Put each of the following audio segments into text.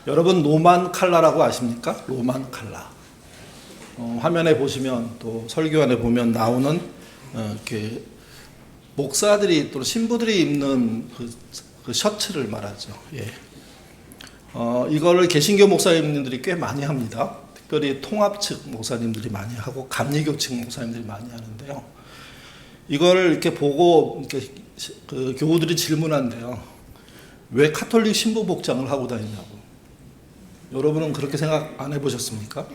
여러분 노만 칼라라고 아십니까? 노만 칼라. 화면에 보시면 또 설교안에 보면 나오는 이렇게 목사들이 또 신부들이 입는 그 셔츠를 말하죠. 예. 이거를 개신교 목사님들이 꽤 많이 합니다. 특별히 통합 측 목사님들이 많이 하고 감리교 측 목사님들이 많이 하는데요. 이거를 이렇게 보고 이렇게 그 교우들이 질문한대요. 왜 카톨릭 신부 복장을 하고 다니냐고. 여러분은 그렇게 생각 안 해보셨습니까?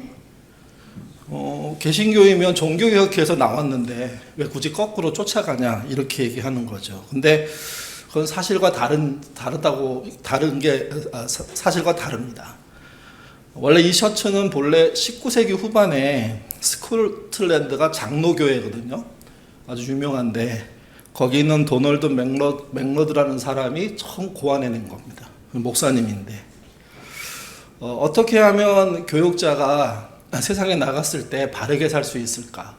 개신교이면 종교개혁해서 나왔는데 왜 굳이 거꾸로 쫓아가냐 이렇게 얘기하는 거죠. 근데 그건 사실과 사실과 다릅니다. 원래 이 셔츠는 본래 19세기 후반에 스코틀랜드가 장로교회거든요. 아주 유명한데 거기 있는 도널드 맥러드라는 사람이 처음 고안해낸 겁니다. 목사님인데 어떻게 하면 교육자가 세상에 나갔을 때 바르게 살 수 있을까?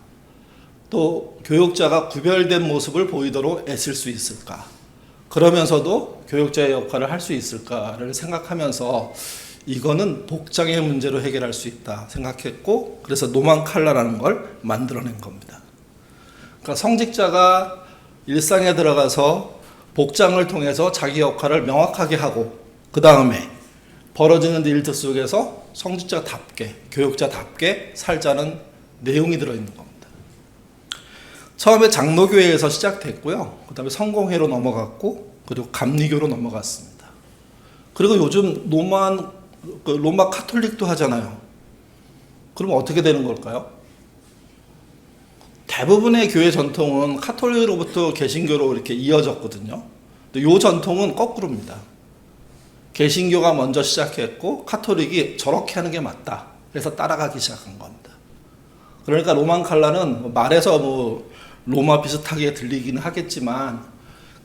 또 교육자가 구별된 모습을 보이도록 애쓸 수 있을까? 그러면서도 교육자의 역할을 할 수 있을까를 생각하면서 이거는 복장의 문제로 해결할 수 있다 생각했고, 그래서 노만 칼라라는 걸 만들어낸 겁니다. 그러니까 성직자가 일상에 들어가서 복장을 통해서 자기 역할을 명확하게 하고, 그 다음에 벌어지는 일들 속에서 성직자답게, 교육자답게 살자는 내용이 들어있는 겁니다. 처음에 장로교회에서 시작됐고요. 그 다음에 성공회로 넘어갔고, 그리고 감리교로 넘어갔습니다. 그리고 요즘 로마 카톨릭도 하잖아요. 그럼 어떻게 되는 걸까요? 대부분의 교회 전통은 카톨릭으로부터 개신교로 이렇게 이어졌거든요. 근데 이 전통은 거꾸로입니다. 개신교가 먼저 시작했고 카톨릭이 저렇게 하는 게 맞다. 그래서 따라가기 시작한 겁니다. 그러니까 로만 칼라는 말에서 로마 비슷하게 들리기는 하겠지만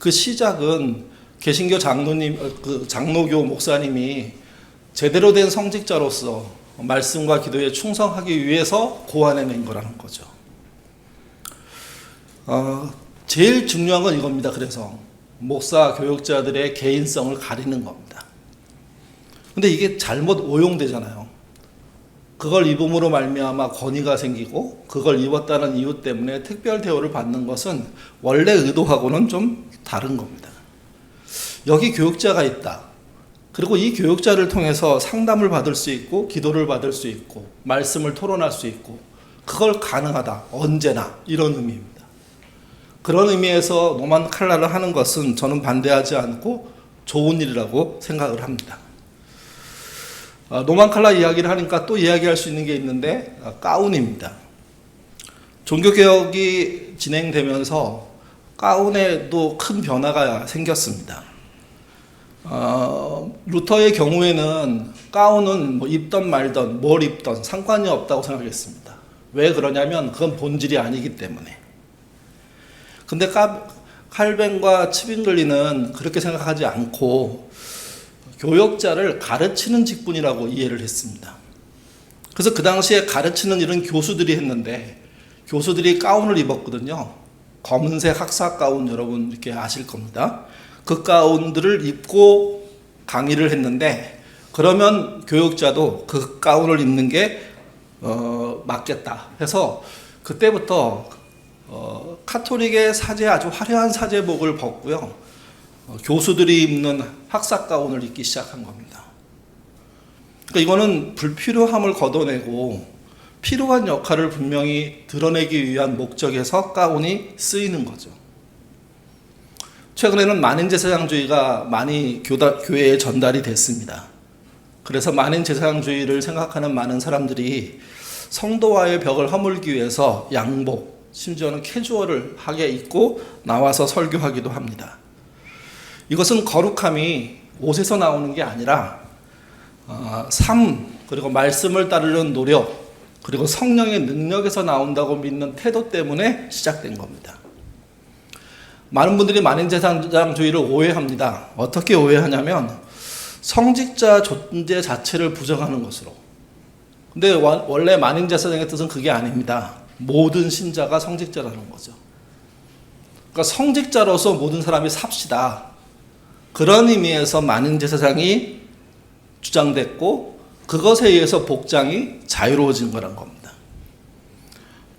그 시작은 개신교 장로교 목사님이 제대로 된 성직자로서 말씀과 기도에 충성하기 위해서 고안해낸 거라는 거죠. 제일 중요한 건 이겁니다. 그래서 목사 교육자들의 개인성을 가리는 겁니다. 근데 이게 잘못 오용되잖아요. 그걸 입음으로 말미암아 권위가 생기고 그걸 입었다는 이유 때문에 특별 대우를 받는 것은 원래 의도하고는 좀 다른 겁니다. 여기 교육자가 있다. 그리고 이 교육자를 통해서 상담을 받을 수 있고 기도를 받을 수 있고 말씀을 토론할 수 있고 그걸 가능하다. 언제나 이런 의미입니다. 그런 의미에서 노만 칼라를 하는 것은 저는 반대하지 않고 좋은 일이라고 생각을 합니다. 노만 칼라 이야기를 하니까 또 이야기할 수 있는 게 있는데 가운입니다. 종교개혁이 진행되면서 가운에도 큰 변화가 생겼습니다. 루터의 경우에는 가운은 입던 말던 뭘 입던 상관이 없다고 생각했습니다. 왜 그러냐면 그건 본질이 아니기 때문에. 근데 칼뱅과 츠빙글리는 그렇게 생각하지 않고 교역자를 가르치는 직분이라고 이해를 했습니다. 그래서 그 당시에 가르치는 일은 교수들이 했는데 교수들이 가운을 입었거든요. 검은색 학사 가운 여러분 이렇게 아실 겁니다. 그 가운들을 입고 강의를 했는데 그러면 교육자도 그 가운을 입는 게 맞겠다 해서 그때부터 카톨릭의 사제 아주 화려한 사제복을 벗고요. 교수들이 입는 학사 가운을 입기 시작한 겁니다. 그러니까 이거는 불필요함을 걷어내고 필요한 역할을 분명히 드러내기 위한 목적에서 가운이 쓰이는 거죠. 최근에는 만인제사장주의가 많이 교회에 전달이 됐습니다. 그래서 만인제사장주의를 생각하는 많은 사람들이 성도와의 벽을 허물기 위해서 양복, 심지어는 캐주얼을 하게 입고 나와서 설교하기도 합니다. 이것은 거룩함이 옷에서 나오는 게 아니라 삶, 그리고 말씀을 따르는 노력, 그리고 성령의 능력에서 나온다고 믿는 태도 때문에 시작된 겁니다. 많은 분들이 만인제사장주의를 오해합니다. 어떻게 오해하냐면 성직자 존재 자체를 부정하는 것으로. 근데 원래 만인제사장의 뜻은 그게 아닙니다. 모든 신자가 성직자라는 거죠. 그러니까 성직자로서 모든 사람이 삽시다. 그런 의미에서 만인제사장이 주장됐고 그것에 의해서 복장이 자유로워진 거란 겁니다.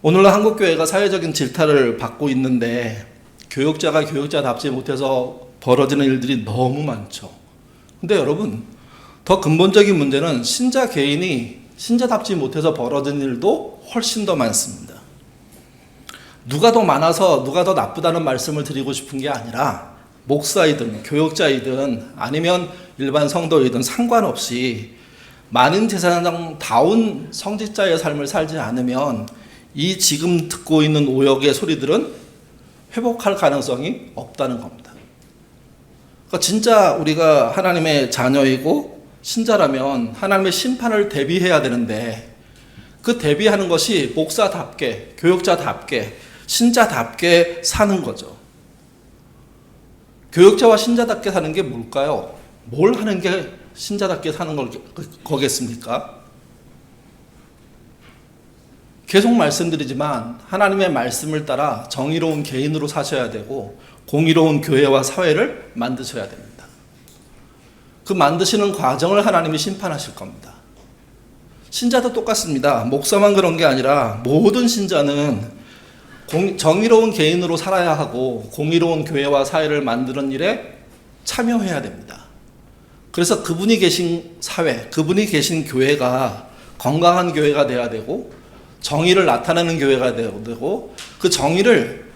오늘날 한국교회가 사회적인 질타를 받고 있는데 교육자가 교육자답지 못해서 벌어지는 일들이 너무 많죠. 근데 여러분, 더 근본적인 문제는 신자 개인이 신자답지 못해서 벌어진 일도 훨씬 더 많습니다. 누가 더 많아서 누가 더 나쁘다는 말씀을 드리고 싶은 게 아니라 목사이든 교육자이든 아니면 일반 성도이든 상관없이 많은 제사장다운 성직자의 삶을 살지 않으면 이 지금 듣고 있는 오역의 소리들은 회복할 가능성이 없다는 겁니다. 그러니까 진짜 우리가 하나님의 자녀이고 신자라면 하나님의 심판을 대비해야 되는데 그 대비하는 것이 목사답게, 교육자답게, 신자답게 사는 거죠. 교육자와 신자답게 사는 게 뭘까요? 뭘 하는 게 신자답게 사는 거겠습니까? 계속 말씀드리지만 하나님의 말씀을 따라 정의로운 개인으로 사셔야 되고 공의로운 교회와 사회를 만드셔야 됩니다. 그 만드시는 과정을 하나님이 심판하실 겁니다. 신자도 똑같습니다. 목사만 그런 게 아니라 모든 신자는 정의로운 개인으로 살아야 하고 공의로운 교회와 사회를 만드는 일에 참여해야 됩니다. 그래서 그분이 계신 사회, 그분이 계신 교회가 건강한 교회가 돼야 되고 정의를 나타내는 교회가 돼야 되고 그 정의를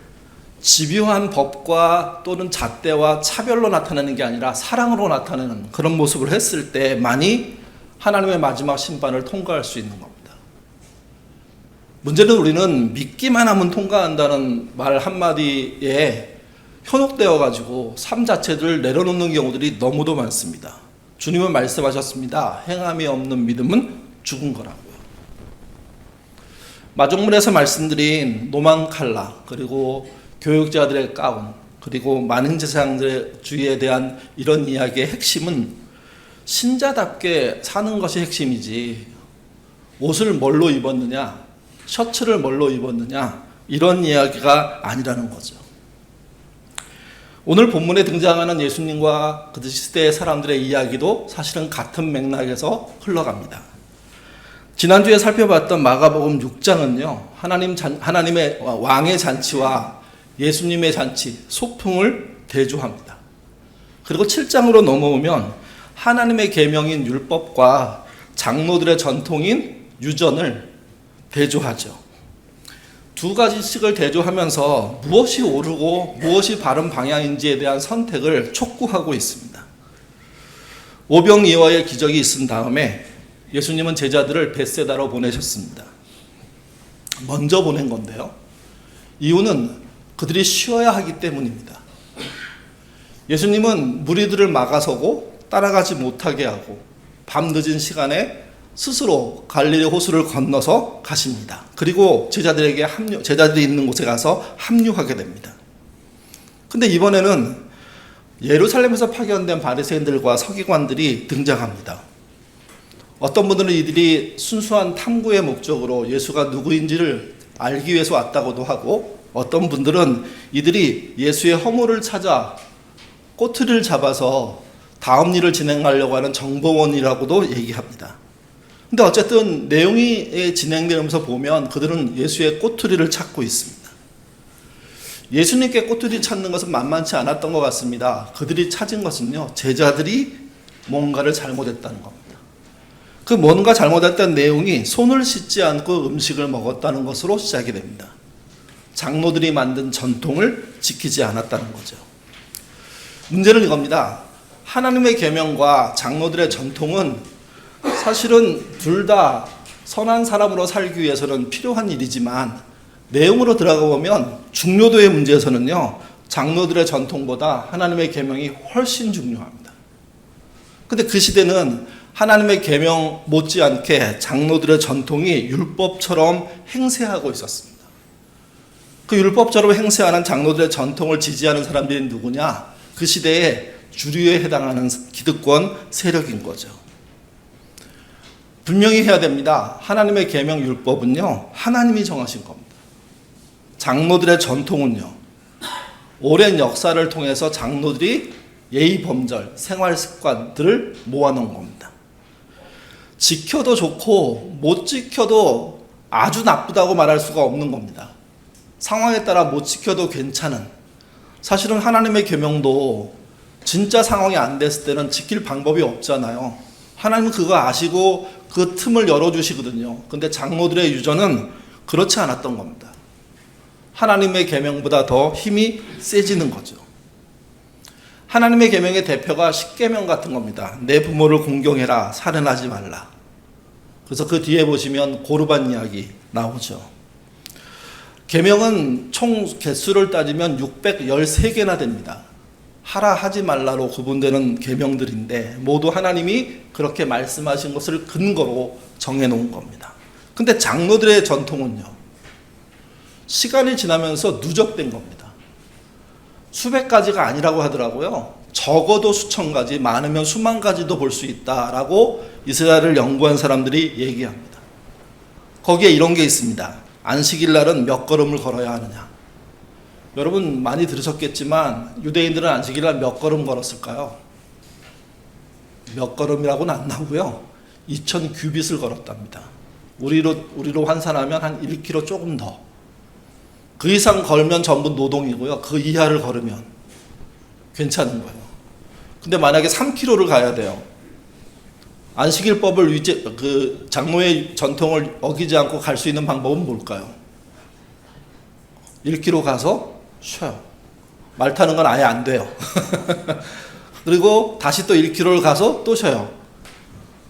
집요한 법과 또는 잣대와 차별로 나타내는 게 아니라 사랑으로 나타내는 그런 모습을 했을 때만이 하나님의 마지막 심판을 통과할 수 있는 겁니다. 문제는 우리는 믿기만 하면 통과한다는 말 한마디에 현혹되어 가지고 삶 자체를 내려놓는 경우들이 너무도 많습니다. 주님은 말씀하셨습니다. 행함이 없는 믿음은 죽은 거라고요. 마종문에서 말씀드린 노만칼라 그리고 교육자들의 가운 그리고 많은 제사장주의에 대한 이런 이야기의 핵심은 신자답게 사는 것이 핵심이지 옷을 뭘로 입었느냐 셔츠를 뭘로 입었느냐 이런 이야기가 아니라는 거죠. 오늘 본문에 등장하는 예수님과 그 시대의 사람들의 이야기도 사실은 같은 맥락에서 흘러갑니다. 지난주에 살펴봤던 마가복음 6장은요. 하나님의 왕의 잔치와 예수님의 잔치, 소풍을 대조합니다. 그리고 7장으로 넘어오면 하나님의 계명인 율법과 장로들의 전통인 유전을 대조하죠. 두 가지씩을 대조하면서 무엇이 옳고 무엇이 바른 방향인지에 대한 선택을 촉구하고 있습니다. 오병이어의 기적이 있은 다음에 예수님은 제자들을 벳세다로 보내셨습니다. 먼저 보낸 건데요. 이유는 그들이 쉬어야 하기 때문입니다. 예수님은 무리들을 막아서고 따라가지 못하게 하고 밤늦은 시간에 스스로 갈릴리 호수를 건너서 가십니다. 그리고 제자들이 있는 곳에 가서 합류하게 됩니다. 근데 이번에는 예루살렘에서 파견된 바리새인들과 서기관들이 등장합니다. 어떤 분들은 이들이 순수한 탐구의 목적으로 예수가 누구인지를 알기 위해서 왔다고도 하고 어떤 분들은 이들이 예수의 허물을 찾아 꼬투리를 잡아서 다음 일을 진행하려고 하는 정보원이라고도 얘기합니다. 근데 어쨌든 내용이 진행되면서 보면 그들은 예수의 꼬투리를 찾고 있습니다. 예수님께 꼬투리 찾는 것은 만만치 않았던 것 같습니다. 그들이 찾은 것은요, 제자들이 뭔가를 잘못했다는 겁니다. 그 뭔가 잘못했다는 내용이 손을 씻지 않고 음식을 먹었다는 것으로 시작이 됩니다. 장로들이 만든 전통을 지키지 않았다는 거죠. 문제는 이겁니다. 하나님의 계명과 장로들의 전통은 사실은 둘 다 선한 사람으로 살기 위해서는 필요한 일이지만 내용으로 들어가 보면 중요도의 문제에서는요, 장로들의 전통보다 하나님의 계명이 훨씬 중요합니다. 근데 그 시대는 하나님의 계명 못지않게 장로들의 전통이 율법처럼 행세하고 있었습니다. 그 율법처럼 행세하는 장로들의 전통을 지지하는 사람들이 누구냐? 그 시대에 주류에 해당하는 기득권 세력인 거죠. 분명히 해야 됩니다. 하나님의 계명 율법은요, 하나님이 정하신 겁니다. 장로들의 전통은요, 오랜 역사를 통해서 장로들이 예의 범절, 생활 습관들을 모아놓은 겁니다. 지켜도 좋고 못 지켜도 아주 나쁘다고 말할 수가 없는 겁니다. 상황에 따라 못 지켜도 괜찮은, 사실은 하나님의 계명도 진짜 상황이 안 됐을 때는 지킬 방법이 없잖아요. 하나님은 그거 아시고 그 틈을 열어주시거든요. 근데 장로들의 유전은 그렇지 않았던 겁니다. 하나님의 계명보다 더 힘이 세지는 거죠. 하나님의 계명의 대표가 십계명 같은 겁니다. 내 부모를 공경해라, 살인하지 말라. 그래서 그 뒤에 보시면 고르반 이야기 나오죠. 계명은 총 개수를 따지면 613개나 됩니다. 하라 하지 말라로 구분되는 계명들인데 모두 하나님이 그렇게 말씀하신 것을 근거로 정해놓은 겁니다. 근데 장로들의 전통은요, 시간이 지나면서 누적된 겁니다. 수백 가지가 아니라고 하더라고요. 적어도 수천 가지, 많으면 수만 가지도 볼 수 있다라고 이스라엘을 연구한 사람들이 얘기합니다. 거기에 이런 게 있습니다. 안식일 날은 몇 걸음을 걸어야 하느냐. 여러분 많이 들으셨겠지만 유대인들은 안식일 날 몇 걸음 걸었을까요? 몇 걸음이라고는 안 나오고요. 2000 규빗을 걸었답니다. 우리로 환산하면 한 1km 조금 더. 그 이상 걸면 전부 노동이고요. 그 이하를 걸으면 괜찮은 거예요. 근데 만약에 3km를 가야 돼요. 안식일법을 장로의 전통을 어기지 않고 갈 수 있는 방법은 뭘까요? 1km 가서 쉬어요. 말 타는 건 아예 안 돼요. 그리고 다시 또 1km를 가서 또 쉬어요.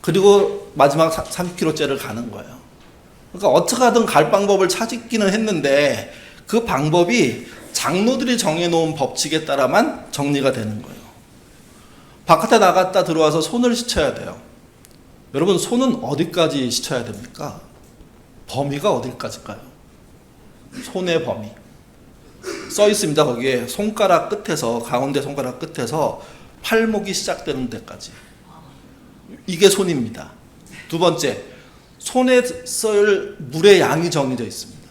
그리고 마지막 3km째를 가는 거예요. 그러니까 어떻게 하든 갈 방법을 찾기는 했는데 그 방법이 장로들이 정해놓은 법칙에 따라만 정리가 되는 거예요. 바깥에 나갔다 들어와서 손을 씻어야 돼요. 여러분 손은 어디까지 씻어야 됩니까? 범위가 어디까지일까요? 손의 범위 써 있습니다. 거기에 손가락 끝에서, 가운데 손가락 끝에서 팔목이 시작되는 데까지. 이게 손입니다. 두 번째, 손에 쓸 물의 양이 정해져 있습니다.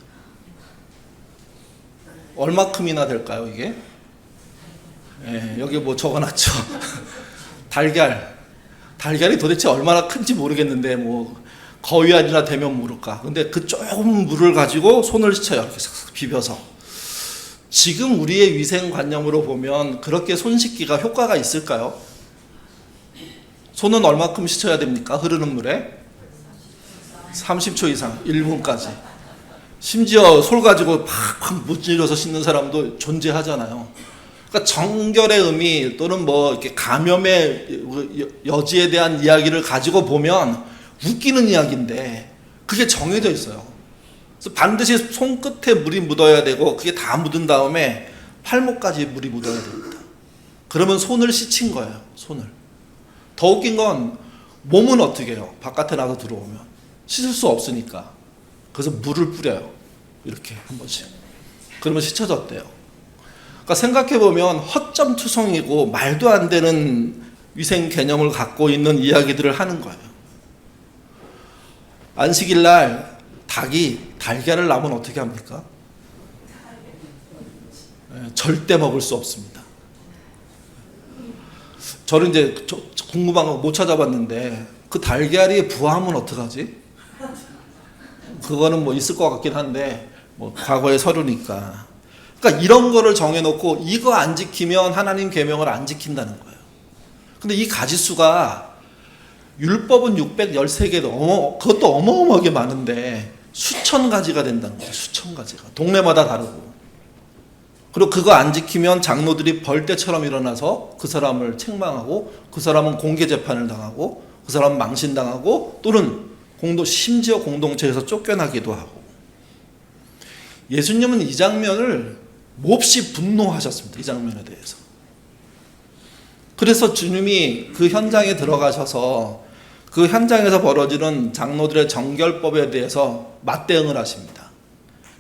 얼마큼이나 될까요, 이게? 예, 여기 뭐 적어놨죠. 달걀이 도대체 얼마나 큰지 모르겠는데 뭐 거위알이나 되면 모를까. 근데 그 조금 물을 가지고 손을 씻어요. 이렇게 싹싹 비벼서. 지금 우리의 위생관념으로 보면 그렇게 손 씻기가 효과가 있을까요? 손은 얼마큼 씻어야 됩니까? 흐르는 물에 30초 이상, 1분까지. 심지어 솔 가지고 팍팍 무찔러서 씻는 사람도 존재하잖아요. 그러니까 정결의 의미 또는 뭐 이렇게 감염의 여지에 대한 이야기를 가지고 보면 웃기는 이야기인데 그게 정해져 있어요. 그래서 반드시 손끝에 물이 묻어야 되고 그게 다 묻은 다음에 팔목까지 물이 묻어야 됩니다. 그러면 손을 씻은 거예요. 손을. 더 웃긴 건 몸은 어떻게 해요? 바깥에 나서 들어오면 씻을 수 없으니까. 그래서 물을 뿌려요. 이렇게 한 번씩. 그러면 씻어졌대요. 그러니까 생각해보면 허점투성이고 말도 안 되는 위생 개념을 갖고 있는 이야기들을 하는 거예요. 안식일 날 닭이 달걀을 낳으면 어떻게 합니까? 절대 먹을 수 없습니다. 저는 이제 궁금한 거 못 찾아봤는데 그 달걀이 부화하면 어떡하지? 그거는 뭐 있을 것 같긴 한데 뭐 과거의 서류니까. 그러니까 이런 거를 정해놓고 이거 안 지키면 하나님 계명을 안 지킨다는 거예요. 근데 이 가지수가 율법은 613개도 그것도 어마어마하게 많은데 수천 가지가 된다는 거예요. 수천 가지가. 동네마다 다르고. 그리고 그거 안 지키면 장로들이 벌떼처럼 일어나서 그 사람을 책망하고 그 사람은 공개 재판을 당하고 그 사람은 망신당하고 또는 심지어 공동체에서 쫓겨나기도 하고. 예수님은 이 장면을 몹시 분노하셨습니다. 이 장면에 대해서. 그래서 주님이 그 현장에 들어가셔서 그 현장에서 벌어지는 장로들의 정결법에 대해서 맞대응을 하십니다.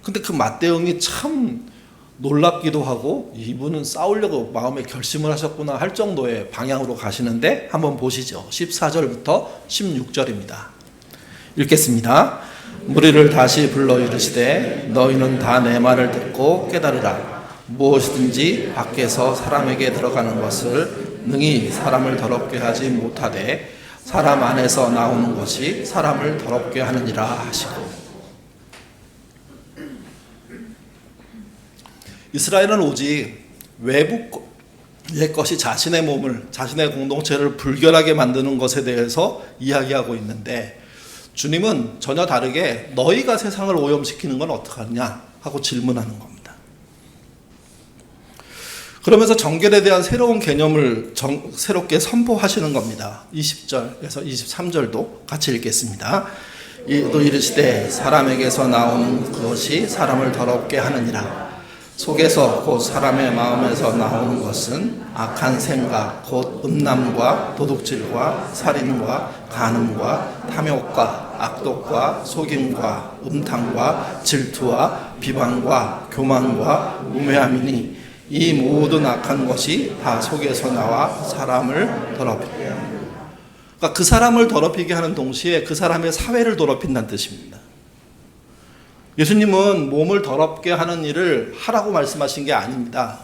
근데 그 맞대응이 참 놀랍기도 하고 이분은 싸우려고 마음에 결심을 하셨구나 할 정도의 방향으로 가시는데 한번 보시죠. 14절부터 16절입니다. 읽겠습니다. 무리를 다시 불러 이르시되 너희는 다 내 말을 듣고 깨달으라. 무엇이든지 밖에서 사람에게 들어가는 것을 능히 사람을 더럽게 하지 못하되 사람 안에서 나오는 것이 사람을 더럽게 하느니라 하시고. 이스라엘은 오직 외부의 것이 자신의 몸을, 자신의 공동체를 불결하게 만드는 것에 대해서 이야기하고 있는데, 주님은 전혀 다르게 너희가 세상을 오염시키는 건 어떡하냐 하고 질문하는 겁니다. 그러면서 정결에 대한 새로운 개념을 새롭게 선포하시는 겁니다. 20절에서 23절도 같이 읽겠습니다. 또 이르시되 사람에게서 나오는 그것이 사람을 더럽게 하느니라. 속에서 곧 사람의 마음에서 나오는 것은 악한 생각 곧 음란과 도둑질과 살인과 간음과 탐욕과 악독과 속임과 음탕과 질투와 비방과 교만과 우매함이니 이 모든 악한 것이 다 속에서 나와 사람을 더럽히게 합니다. 그러니까 그 사람을 더럽히게 하는 동시에 그 사람의 사회를 더럽힌다는 뜻입니다. 예수님은 몸을 더럽게 하는 일을 하라고 말씀하신 게 아닙니다.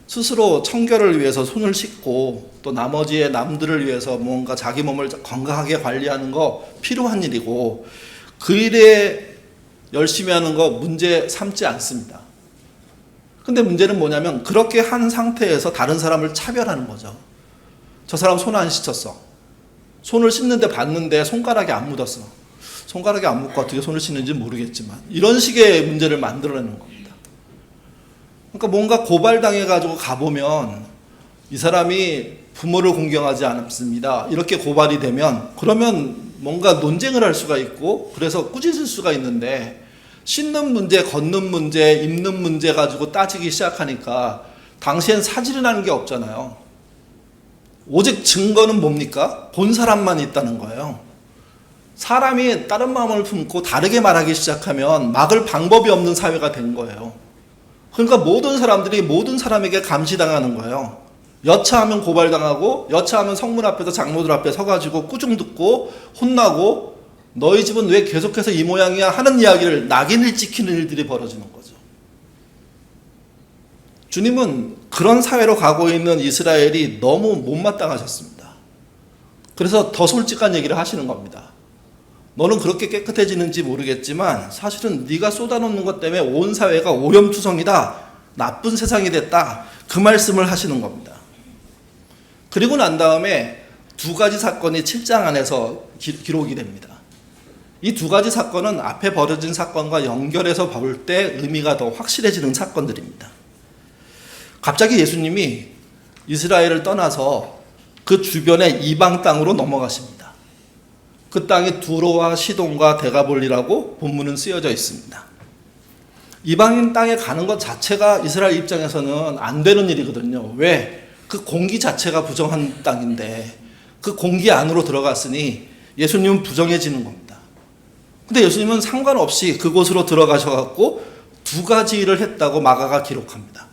스스로 청결을 위해서 손을 씻고 또 나머지의 남들을 위해서 뭔가 자기 몸을 건강하게 관리하는 거 필요한 일이고, 그 일에 열심히 하는 거 문제 삼지 않습니다. 근데 문제는 뭐냐면 그렇게 한 상태에서 다른 사람을 차별하는 거죠. 저 사람 손 안 씻었어. 손을 씻는데 봤는데 손가락이 안 묻었어. 손가락이 안 묻고 어떻게 손을 씻는지 모르겠지만, 이런 식의 문제를 만들어내는 겁니다. 그러니까 뭔가 고발당해가지고 가보면 이 사람이 부모를 공경하지 않습니다, 이렇게 고발이 되면 그러면 뭔가 논쟁을 할 수가 있고 그래서 꾸짖을 수가 있는데, 씻는 문제, 걷는 문제, 입는 문제 가지고 따지기 시작하니까 당시엔 사실이라는 게 없잖아요. 오직 증거는 뭡니까? 본 사람만 있다는 거예요. 사람이 다른 마음을 품고 다르게 말하기 시작하면 막을 방법이 없는 사회가 된 거예요. 그러니까 모든 사람들이 모든 사람에게 감시당하는 거예요. 여차하면 고발당하고, 여차하면 성문 앞에서 장로들 앞에 서가지고 꾸중 듣고 혼나고, 너희 집은 왜 계속해서 이 모양이야 하는 이야기를, 낙인을 찍히는 일들이 벌어지는 거죠. 주님은 그런 사회로 가고 있는 이스라엘이 너무 못마땅하셨습니다. 그래서 더 솔직한 얘기를 하시는 겁니다. 너는 그렇게 깨끗해지는지 모르겠지만 사실은 네가 쏟아놓는 것 때문에 온 사회가 오염투성이다, 나쁜 세상이 됐다, 그 말씀을 하시는 겁니다. 그리고 난 다음에 두 가지 사건이 7장 안에서 기록이 됩니다. 이 두 가지 사건은 앞에 벌어진 사건과 연결해서 볼 때 의미가 더 확실해지는 사건들입니다. 갑자기 예수님이 이스라엘을 떠나서 그 주변의 이방 땅으로 넘어가십니다. 그 땅이 두로와 시돈과 데가볼리라고 본문은 쓰여져 있습니다. 이방인 땅에 가는 것 자체가 이스라엘 입장에서는 안 되는 일이거든요. 왜? 그 공기 자체가 부정한 땅인데 그 공기 안으로 들어갔으니 예수님은 부정해지는 겁니다. 근데 예수님은 상관없이 그곳으로 들어가셔갖고 두 가지 일을 했다고 마가가 기록합니다.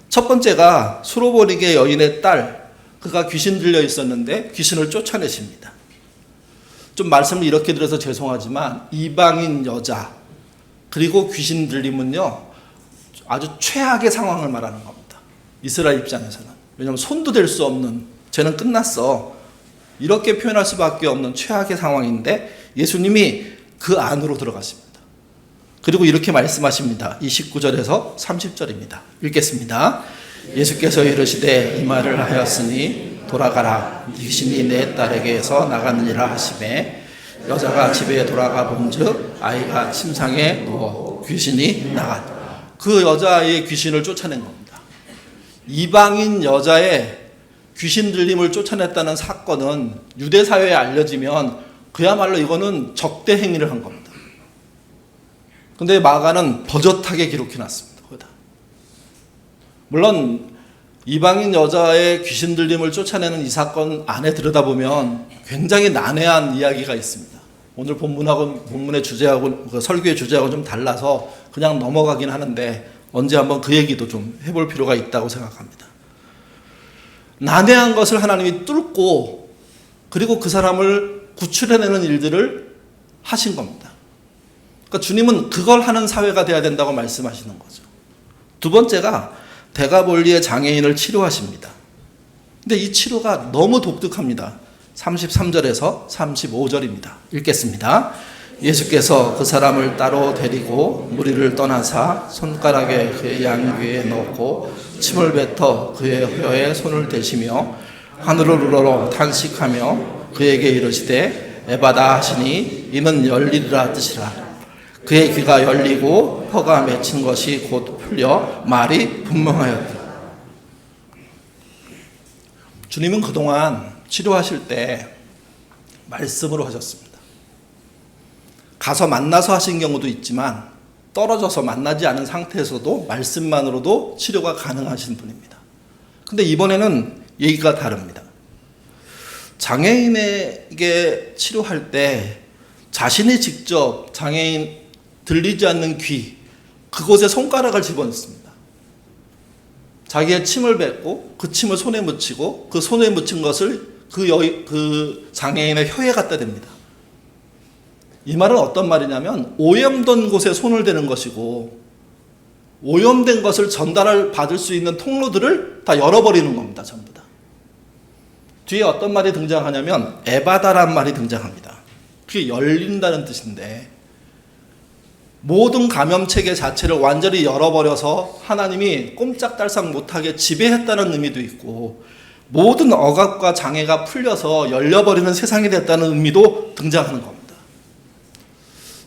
첫 번째가 수로보니게 여인의 딸, 그가 귀신 들려 있었는데 귀신을 쫓아내십니다. 좀 말씀을 이렇게 드려서 죄송하지만 이방인 여자 그리고 귀신 들림은요 아주 최악의 상황을 말하는 겁니다. 이스라엘 입장에서는. 왜냐하면 손도 댈 수 없는, 쟤는 끝났어, 이렇게 표현할 수밖에 없는 최악의 상황인데 예수님이 그 안으로 들어가십니다. 그리고 이렇게 말씀하십니다. 29절에서 30절입니다. 읽겠습니다. 예수께서 이르시되 이 말을 하였으니 돌아가라, 귀신이 내 딸에게서 나가느니라 하시매, 여자가 집에 돌아가 본즉 아이가 침상에 누워 귀신이 나갔다. 그 여자의 귀신을 쫓아낸 겁니다. 이방인 여자의 귀신 들림을 쫓아냈다는 사건은 유대 사회에 알려지면 그야말로 이거는 적대 행위를 한 겁니다. 근데 마가는 버젓하게 기록해놨습니다. 물론 이방인 여자의 귀신 들림을 쫓아내는 이 사건 안에 들여다보면 굉장히 난해한 이야기가 있습니다. 오늘 본문의 주제하고 설교의 주제하고 좀 달라서 그냥 넘어가긴 하는데 언제 한번 그 얘기도 좀 해볼 필요가 있다고 생각합니다. 난해한 것을 하나님이 뚫고 그리고 그 사람을 구출해내는 일들을 하신 겁니다. 그러니까 주님은 그걸 하는 사회가 돼야 된다고 말씀하시는 거죠. 두 번째가 데가볼리의 장애인을 치료하십니다. 근데 이 치료가 너무 독특합니다. 33절에서 35절입니다. 읽겠습니다. 예수께서 그 사람을 따로 데리고 무리를 떠나사 손가락에 그의 양귀에 넣고 침을 뱉어 그의 혀에 손을 대시며 하늘을 탄식하며 그에게 이르시되 에바다 하시니 이는 열리리라 뜻이라. 그의 귀가 열리고 혀가 맺힌 것이 곧 풀려 말이 분명하였더라. 주님은 그동안 치료하실 때 말씀으로 하셨습니다. 가서 만나서 하신 경우도 있지만 떨어져서 만나지 않은 상태에서도 말씀만으로도 치료가 가능하신 분입니다. 근데 이번에는 얘기가 다릅니다. 장애인에게 치료할 때 자신이 직접 장애인 들리지 않는 귀, 그곳에 손가락을 집어넣습니다. 자기의 침을 뱉고 그 침을 손에 묻히고 그 손에 묻힌 것을 그 장애인의 혀에 갖다 댑니다. 이 말은 어떤 말이냐면 오염된 곳에 손을 대는 것이고 오염된 것을 전달을 받을 수 있는 통로들을 다 열어버리는 겁니다. 전부 다. 뒤에 어떤 말이 등장하냐면 에바다란 말이 등장합니다. 그게 열린다는 뜻인데 모든 감염체계 자체를 완전히 열어버려서 하나님이 꼼짝달싹 못하게 지배했다는 의미도 있고 모든 억압과 장애가 풀려서 열려버리는 세상이 됐다는 의미도 등장하는 겁니다.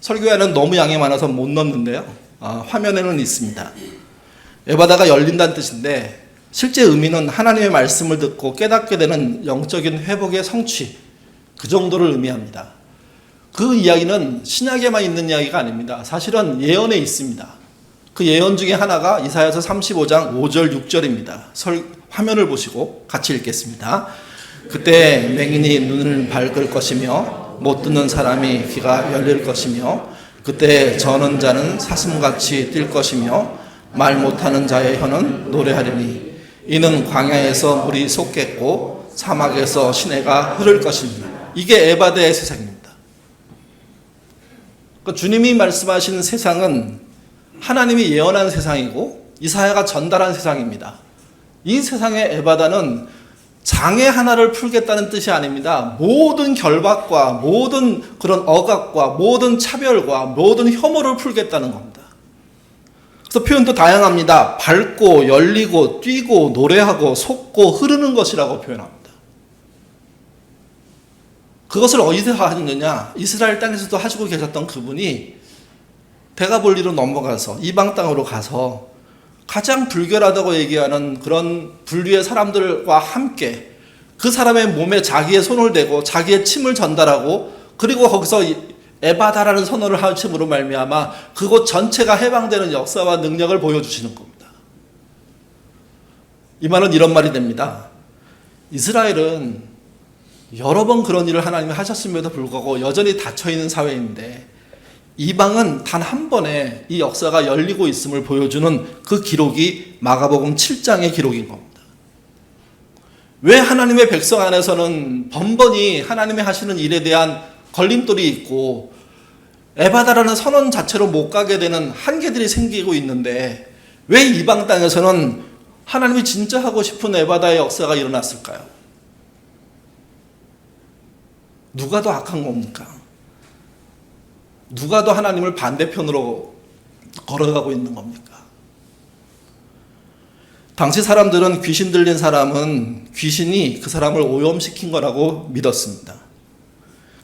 설교에는 너무 양이 많아서 못 넣었는데요. 화면에는 있습니다. 에바다가 열린다는 뜻인데 실제 의미는 하나님의 말씀을 듣고 깨닫게 되는 영적인 회복의 성취, 그 정도를 의미합니다. 그 이야기는 신약에만 있는 이야기가 아닙니다. 사실은 예언에 있습니다. 그 예언 중에 하나가 이사야서 35장 5절 6절입니다. 화면을 보시고 같이 읽겠습니다. 그때 맹인이 눈을 밝을 것이며 못 듣는 사람이 귀가 열릴 것이며 그때 저는 자는 사슴같이 뛸 것이며 말 못하는 자의 혀는 노래하리니 이는 광야에서 물이 솟겠고 사막에서 시내가 흐를 것입니다. 이게 에바다의 세상입니다. 그러니까 주님이 말씀하시는 세상은 하나님이 예언한 세상이고 이사야가 전달한 세상입니다. 이 세상의 에바다는 장애 하나를 풀겠다는 뜻이 아닙니다. 모든 결박과 모든 그런 억압과 모든 차별과 모든 혐오를 풀겠다는 겁니다. 그래서 표현도 다양합니다. 밝고 열리고 뛰고 노래하고 솟고 흐르는 것이라고 표현합니다. 그것을 어디서 하느냐? 이스라엘 땅에서도 하시고 계셨던 그분이 대가볼리로 넘어가서 이방 땅으로 가서 가장 불결하다고 얘기하는 그런 분류의 사람들과 함께 그 사람의 몸에 자기의 손을 대고 자기의 침을 전달하고 그리고 거기서 에바다라는 선언을 하심으로 말미암아 그곳 전체가 해방되는 역사와 능력을 보여주시는 겁니다. 이 말은 이런 말이 됩니다. 이스라엘은 여러 번 그런 일을 하나님이 하셨음에도 불구하고 여전히 닫혀있는 사회인데 이방은 단 한 번에 이 역사가 열리고 있음을 보여주는 그 기록이 마가복음 7장의 기록인 겁니다. 왜 하나님의 백성 안에서는 번번이 하나님이 하시는 일에 대한 걸림돌이 있고 에바다라는 선언 자체로 못 가게 되는 한계들이 생기고 있는데 왜 이방 땅에서는 하나님이 진짜 하고 싶은 에바다의 역사가 일어났을까요? 누가 더 악한 겁니까? 누가 더 하나님을 반대편으로 걸어가고 있는 겁니까? 당시 사람들은 귀신 들린 사람은 귀신이 그 사람을 오염시킨 거라고 믿었습니다.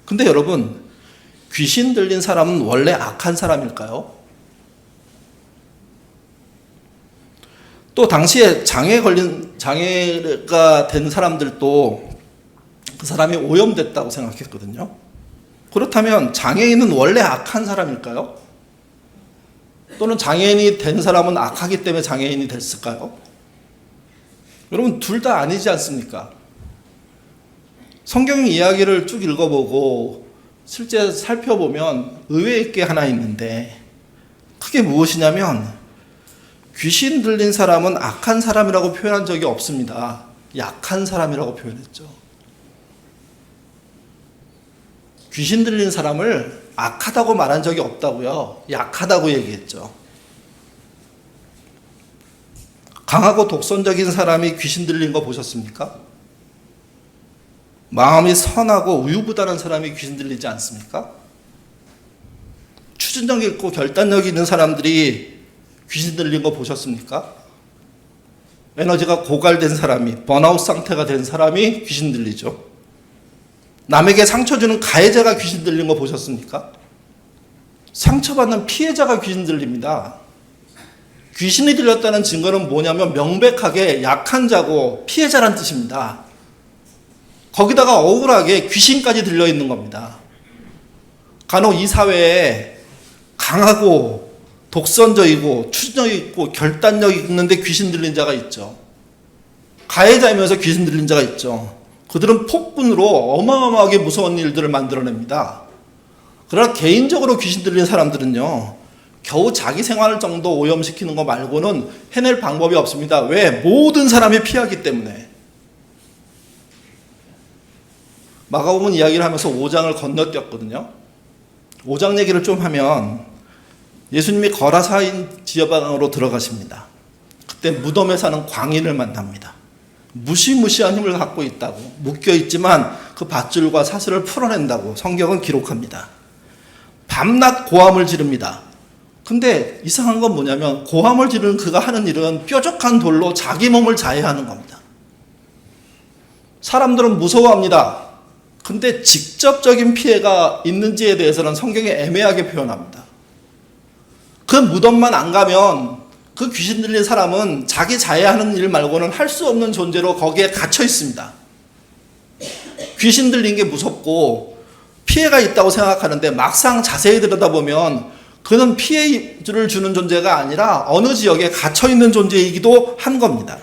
근데 여러분, 귀신 들린 사람은 원래 악한 사람일까요? 또 당시에 장애가 된 사람들도 그 사람이 오염됐다고 생각했거든요. 그렇다면 장애인은 원래 악한 사람일까요? 또는 장애인이 된 사람은 악하기 때문에 장애인이 됐을까요? 여러분, 둘 다 아니지 않습니까? 성경 이야기를 쭉 읽어보고 실제 살펴보면 의외 있게 하나 있는데 그게 무엇이냐면 귀신 들린 사람은 악한 사람이라고 표현한 적이 없습니다. 약한 사람이라고 표현했죠. 귀신 들린 사람을 악하다고 말한 적이 없다고요. 약하다고 얘기했죠. 강하고 독선적인 사람이 귀신 들린 거 보셨습니까? 마음이 선하고 우유부단한 사람이 귀신 들리지 않습니까? 추진력 있고 결단력 있는 사람들이 귀신 들린 거 보셨습니까? 에너지가 고갈된 사람이, 번아웃 상태가 된 사람이 귀신 들리죠. 남에게 상처 주는 가해자가 귀신 들린 거 보셨습니까? 상처받는 피해자가 귀신 들립니다. 귀신이 들렸다는 증거는 뭐냐면 명백하게 약한 자고 피해자란 뜻입니다. 거기다가 억울하게 귀신까지 들려있는 겁니다. 간혹 이 사회에 강하고 독선적이고 추진력 있고 결단력 있는데 귀신 들린 자가 있죠. 가해자이면서 귀신 들린 자가 있죠. 그들은 폭군으로 어마어마하게 무서운 일들을 만들어냅니다. 그러나 개인적으로 귀신 들린 사람들은요, 겨우 자기 생활 정도 오염시키는 거 말고는 해낼 방법이 없습니다. 왜? 모든 사람이 피하기 때문에. 마가복음 이야기를 하면서 5장을 건너뛰었거든요. 5장 얘기를 좀 하면 예수님이 거라사인 지역방으로 들어가십니다. 그때 무덤에 사는 광인을 만납니다. 무시무시한 힘을 갖고 있다고, 묶여있지만 그 밧줄과 사슬을 풀어낸다고 성경은 기록합니다. 밤낮 고함을 지릅니다. 근데 이상한 건 뭐냐면 고함을 지르는 그가 하는 일은 뾰족한 돌로 자기 몸을 자해하는 겁니다. 사람들은 무서워합니다. 근데 직접적인 피해가 있는지에 대해서는 성경에 애매하게 표현합니다. 그 무덤만 안 가면 그 귀신 들린 사람은 자기 자해하는 일 말고는 할 수 없는 존재로 거기에 갇혀 있습니다. 귀신 들린 게 무섭고 피해가 있다고 생각하는데 막상 자세히 들여다보면 그는 피해를 주는 존재가 아니라 어느 지역에 갇혀 있는 존재이기도 한 겁니다.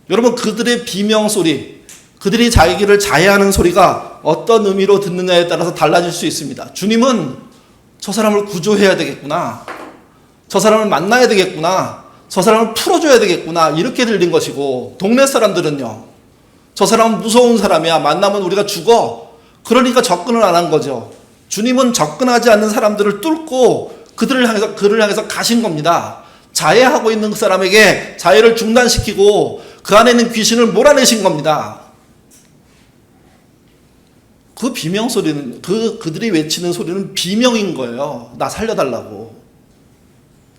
여러분, 그들의 비명소리, 그들이 자기를 자해하는 소리가 어떤 의미로 듣느냐에 따라서 달라질 수 있습니다. 주님은 저 사람을 구조해야 되겠구나, 저 사람을 만나야 되겠구나, 저 사람을 풀어줘야 되겠구나, 이렇게 들린 것이고, 동네 사람들은요, 저 사람은 무서운 사람이야, 만나면 우리가 죽어, 그러니까 접근을 안 한 거죠. 주님은 접근하지 않는 사람들을 뚫고 그를 향해서 가신 겁니다. 자해하고 있는 그 사람에게 자해를 중단시키고 그 안에 있는 귀신을 몰아내신 겁니다. 그 비명 소리는, 그들이 외치는 소리는 비명인 거예요. 나 살려달라고.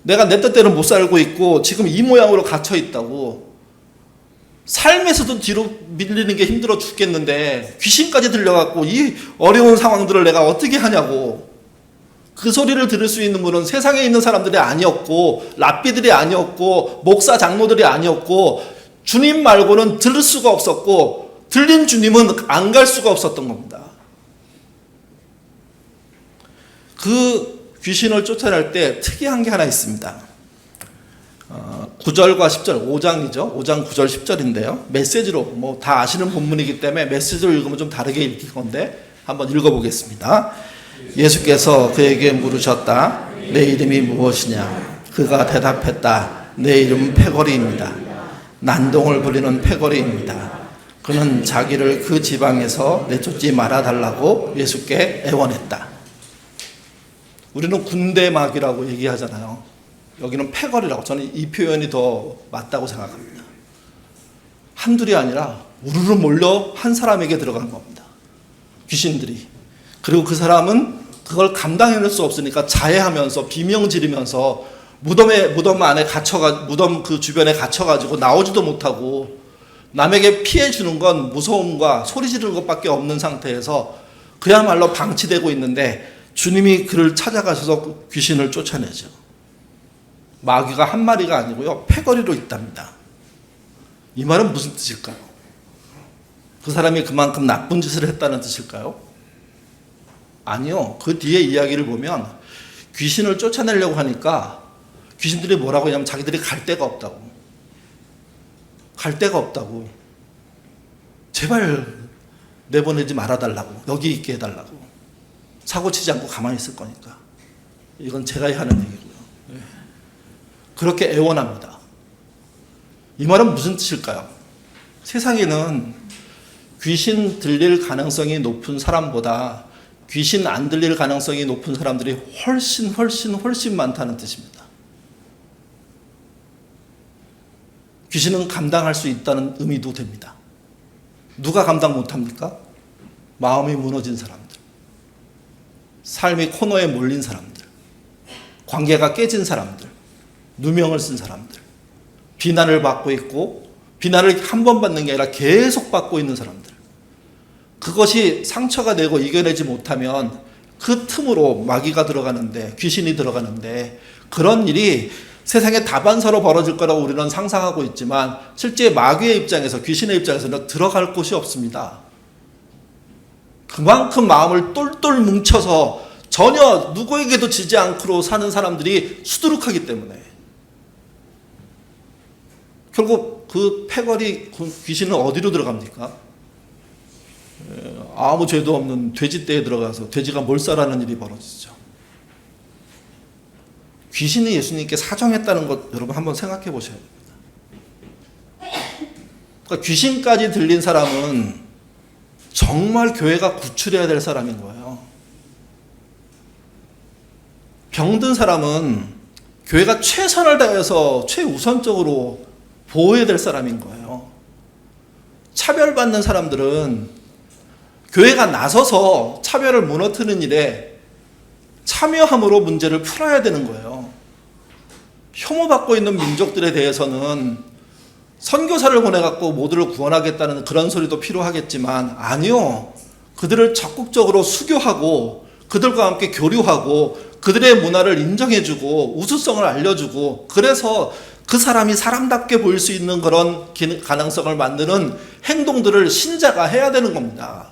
내가 내 뜻대로 못 살고 있고 지금 이 모양으로 갇혀 있다고. 삶에서도 뒤로 밀리는 게 힘들어 죽겠는데 귀신까지 들려갖고 이 어려운 상황들을 내가 어떻게 하냐고. 그 소리를 들을 수 있는 분은 세상에 있는 사람들이 아니었고, 랍비들이 아니었고, 목사 장로들이 아니었고, 주님 말고는 들을 수가 없었고, 들린 주님은 안 갈 수가 없었던 겁니다. 그 귀신을 쫓아낼 때 특이한 게 하나 있습니다. 9절과 10절, 5장이죠. 5장 9절 10절인데요. 메시지로, 뭐 다 아시는 본문이기 때문에 메시지로 읽으면 좀 다르게 읽힐 건데 한번 읽어보겠습니다. 예수께서 그에게 물으셨다. 내 이름이 무엇이냐? 그가 대답했다. 내 이름은 패거리입니다. 난동을 부리는 패거리입니다. 그는 자기를 그 지방에서 내쫓지 말아달라고 예수께 애원했다. 우리는 군대막이라고 얘기하잖아요. 여기는 패거리라고. 저는 이 표현이 더 맞다고 생각합니다. 한둘이 아니라 우르르 몰려 한 사람에게 들어간 겁니다. 귀신들이. 그리고 그 사람은 그걸 감당해낼 수 없으니까 자해하면서 비명 지르면서 무덤 안에 무덤 그 주변에 갇혀가지고 나오지도 못하고, 남에게 피해 주는 건 무서움과 소리 지르는 것밖에 없는 상태에서 그야말로 방치되고 있는데 주님이 그를 찾아가셔서 귀신을 쫓아내죠. 마귀가 한 마리가 아니고요, 패거리로 있답니다. 이 말은 무슨 뜻일까요? 그 사람이 그만큼 나쁜 짓을 했다는 뜻일까요? 아니요. 그 뒤에 이야기를 보면 귀신을 쫓아내려고 하니까 귀신들이 뭐라고 하냐면 자기들이 갈 데가 없다고. 갈 데가 없다고. 제발 내보내지 말아달라고. 여기 있게 해달라고. 사고 치지 않고 가만히 있을 거니까. 이건 제가 하는 얘기고요. 그렇게 애원합니다. 이 말은 무슨 뜻일까요? 세상에는 귀신 들릴 가능성이 높은 사람보다 귀신 안 들릴 가능성이 높은 사람들이 훨씬 많다는 뜻입니다. 귀신은 감당할 수 있다는 의미도 됩니다. 누가 감당 못합니까? 마음이 무너진 사람들, 삶이 코너에 몰린 사람들, 관계가 깨진 사람들, 누명을 쓴 사람들, 비난을 받고 있고 비난을 한 번 받는 게 아니라 계속 받고 있는 사람들, 그것이 상처가 되고 이겨내지 못하면 그 틈으로 마귀가 들어가는데, 귀신이 들어가는데, 그런 일이 세상에 다반사로 벌어질 거라고 우리는 상상하고 있지만 실제 마귀의 입장에서, 귀신의 입장에서는 들어갈 곳이 없습니다. 그만큼 마음을 똘똘 뭉쳐서 전혀 누구에게도 지지 않고 사는 사람들이 수두룩하기 때문에 결국 그 패거리 귀신은 어디로 들어갑니까? 아무 죄도 없는 돼지떼에 들어가서 돼지가 몰살하는 일이 벌어지죠. 귀신이 예수님께 사정했다는 것 여러분 한번 생각해 보셔야 됩니다. 그러니까 귀신까지 들린 사람은 정말 교회가 구출해야 될 사람인 거예요. 병든 사람은 교회가 최선을 다해서 최우선적으로 보호해야 될 사람인 거예요. 차별받는 사람들은 교회가 나서서 차별을 무너뜨리는 일에 참여함으로 문제를 풀어야 되는 거예요. 혐오받고 있는 민족들에 대해서는 선교사를 보내갖고 모두를 구원하겠다는 그런 소리도 필요하겠지만, 아니요. 그들을 적극적으로 수교하고 그들과 함께 교류하고 그들의 문화를 인정해주고 우수성을 알려주고, 그래서 그 사람이 사람답게 보일 수 있는 그런 가능성을 만드는 행동들을 신자가 해야 되는 겁니다.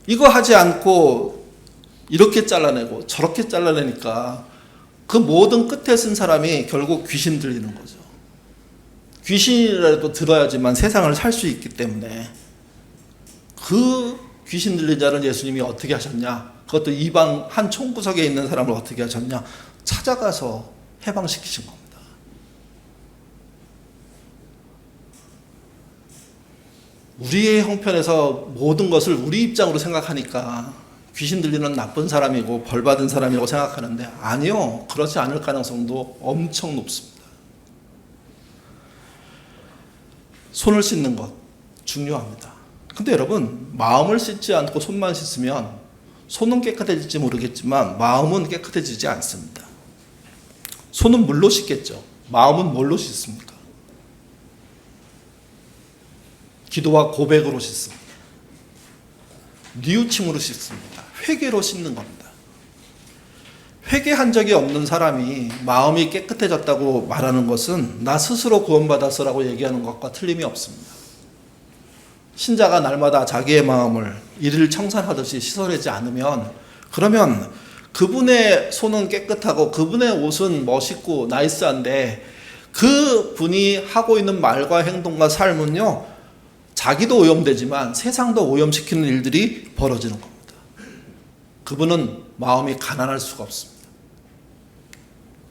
이거 하지 않고 이렇게 잘라내고 저렇게 잘라내니까 그 모든 끝에 쓴 사람이 결국 귀신 들리는 거죠. 귀신이라도 들어야지만 세상을 살 수 있기 때문에, 그 귀신 들린 자를 예수님이 어떻게 하셨냐? 그것도 이방 한 총구석에 있는 사람을 어떻게 하셨냐? 찾아가서 해방시키신 겁니다. 우리의 형편에서 모든 것을 우리 입장으로 생각하니까 귀신 들리는 나쁜 사람이고 벌받은 사람이라고 생각하는데, 아니요. 그렇지 않을 가능성도 엄청 높습니다. 손을 씻는 것 중요합니다. 근데 여러분, 마음을 씻지 않고 손만 씻으면 손은 깨끗해질지 모르겠지만 마음은 깨끗해지지 않습니다. 손은 물로 씻겠죠. 마음은 뭘로 씻습니까? 기도와 고백으로 씻습니다. 뉘우침으로 씻습니다. 회개로 씻는 겁니다. 회개한 적이 없는 사람이 마음이 깨끗해졌다고 말하는 것은 나 스스로 구원받았어라고 얘기하는 것과 틀림이 없습니다. 신자가 날마다 자기의 마음을 일일 청산하듯이 씻어내지 않으면, 그러면 그분의 손은 깨끗하고 그분의 옷은 멋있고 나이스한데 그 분이 하고 있는 말과 행동과 삶은요, 자기도 오염되지만 세상도 오염시키는 일들이 벌어지는 겁니다. 그분은 마음이 가난할 수가 없습니다.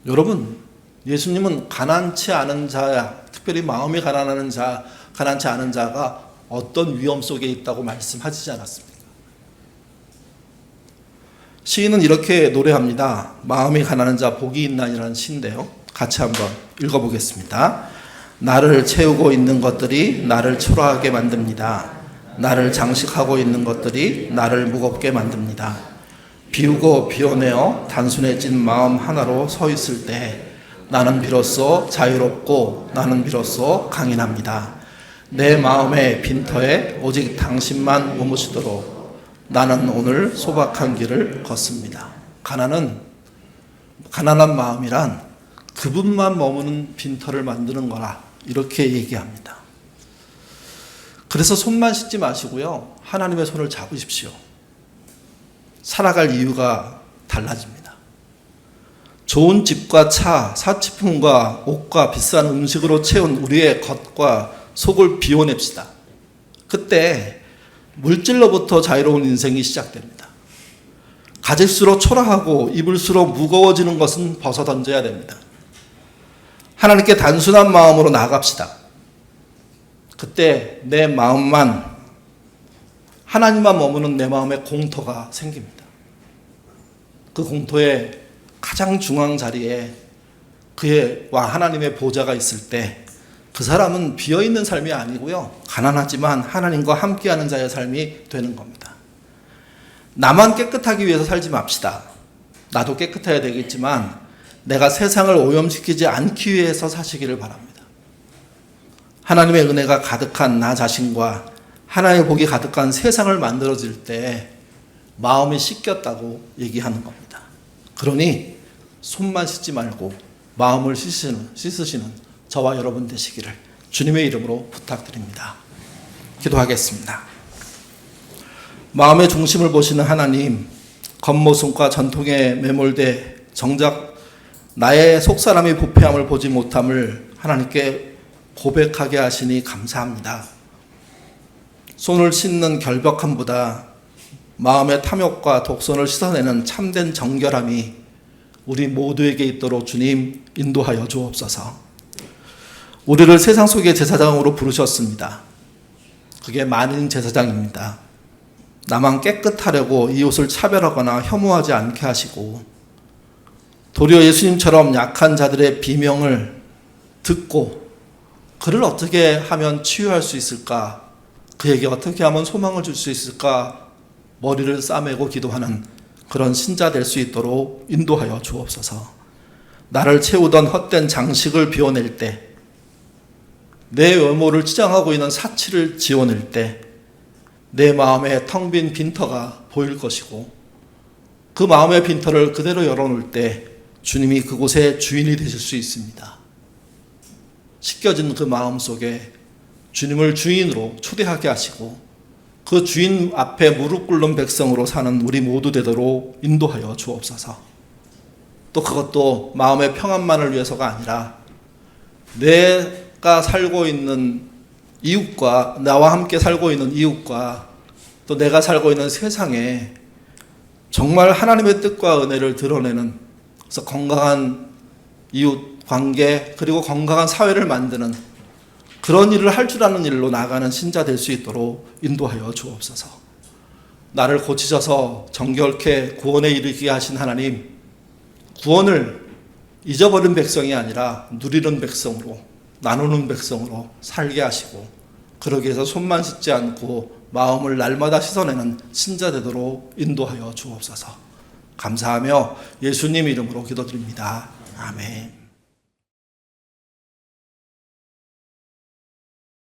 여러분, 예수님은 가난치 않은 자야, 특별히 마음이 가난치 않은 자가 어떤 위험 속에 있다고 말씀하시지 않았습니까? 시인은 이렇게 노래합니다. 마음이 가난한 자 복이 있나니라는 시인데요. 같이 한번 읽어보겠습니다. 나를 채우고 있는 것들이 나를 초라하게 만듭니다. 나를 장식하고 있는 것들이 나를 무겁게 만듭니다. 비우고 비워내어 단순해진 마음 하나로 서 있을 때 나는 비로소 자유롭고 나는 비로소 강인합니다. 내 마음의 빈터에 오직 당신만 머무시도록 나는 오늘 소박한 길을 걷습니다. 가난한 마음이란 그분만 머무는 빈터를 만드는 거라, 이렇게 얘기합니다. 그래서 손만 씻지 마시고요, 하나님의 손을 잡으십시오. 살아갈 이유가 달라집니다. 좋은 집과 차, 사치품과 옷과 비싼 음식으로 채운 우리의 겉과 속을 비워냅시다. 그때 물질로부터 자유로운 인생이 시작됩니다. 가질수록 초라하고 입을수록 무거워지는 것은 벗어던져야 됩니다. 하나님께 단순한 마음으로 나아갑시다. 그때 내 마음만, 하나님만 머무는 내 마음의 공터가 생깁니다. 그 공터의 가장 중앙 자리에 그의 하나님의 보좌가 있을 때 그 사람은 비어있는 삶이 아니고요. 가난하지만 하나님과 함께하는 자의 삶이 되는 겁니다. 나만 깨끗하기 위해서 살지 맙시다. 나도 깨끗해야 되겠지만 내가 세상을 오염시키지 않기 위해서 사시기를 바랍니다. 하나님의 은혜가 가득한 나 자신과 하나님의 복이 가득한 세상을 만들어질 때 마음이 씻겼다고 얘기하는 겁니다. 그러니 손만 씻지 말고 마음을 씻으시는 저와 여러분 되시기를 주님의 이름으로 부탁드립니다. 기도하겠습니다. 마음의 중심을 보시는 하나님, 겉모습과 전통에 매몰돼 정작 나의 속사람의 부패함을 보지 못함을 하나님께 고백하게 하시니 감사합니다. 손을 씻는 결벽함보다 마음의 탐욕과 독선을 씻어내는 참된 정결함이 우리 모두에게 있도록 주님 인도하여 주옵소서. 우리를 세상 속의 제사장으로 부르셨습니다. 그게 만인 제사장입니다. 나만 깨끗하려고 이웃을 차별하거나 혐오하지 않게 하시고 도리어 예수님처럼 약한 자들의 비명을 듣고 그를 어떻게 하면 치유할 수 있을까? 그에게 어떻게 하면 소망을 줄 수 있을까? 머리를 싸매고 기도하는 그런 신자 될 수 있도록 인도하여 주옵소서. 나를 채우던 헛된 장식을 비워낼 때, 내 외모를 치장하고 있는 사치를 지워낼 때 내 마음에 텅 빈 빈터가 보일 것이고 그 마음의 빈터를 그대로 열어놓을 때 주님이 그곳의 주인이 되실 수 있습니다. 씻겨진 그 마음 속에 주님을 주인으로 초대하게 하시고 그 주인 앞에 무릎 꿇는 백성으로 사는 우리 모두 되도록 인도하여 주옵소서. 또 그것도 마음의 평안만을 위해서가 아니라 내가 살고 있는 이웃과 나와 함께 살고 있는 이웃과 또 내가 살고 있는 세상에 정말 하나님의 뜻과 은혜를 드러내는 그래서 건강한 이웃 관계 그리고 건강한 사회를 만드는 그런 일을 할 줄 아는 일로 나가는 신자 될 수 있도록 인도하여 주옵소서. 나를 고치셔서 정결케 구원에 이르게 하신 하나님, 구원을 잊어버린 백성이 아니라 누리는 백성으로 나누는 백성으로 살게 하시고 그러기 위해서 손만 씻지 않고 마음을 날마다 씻어내는 신자 되도록 인도하여 주옵소서. 감사하며 예수님 이름으로 기도드립니다. 아멘.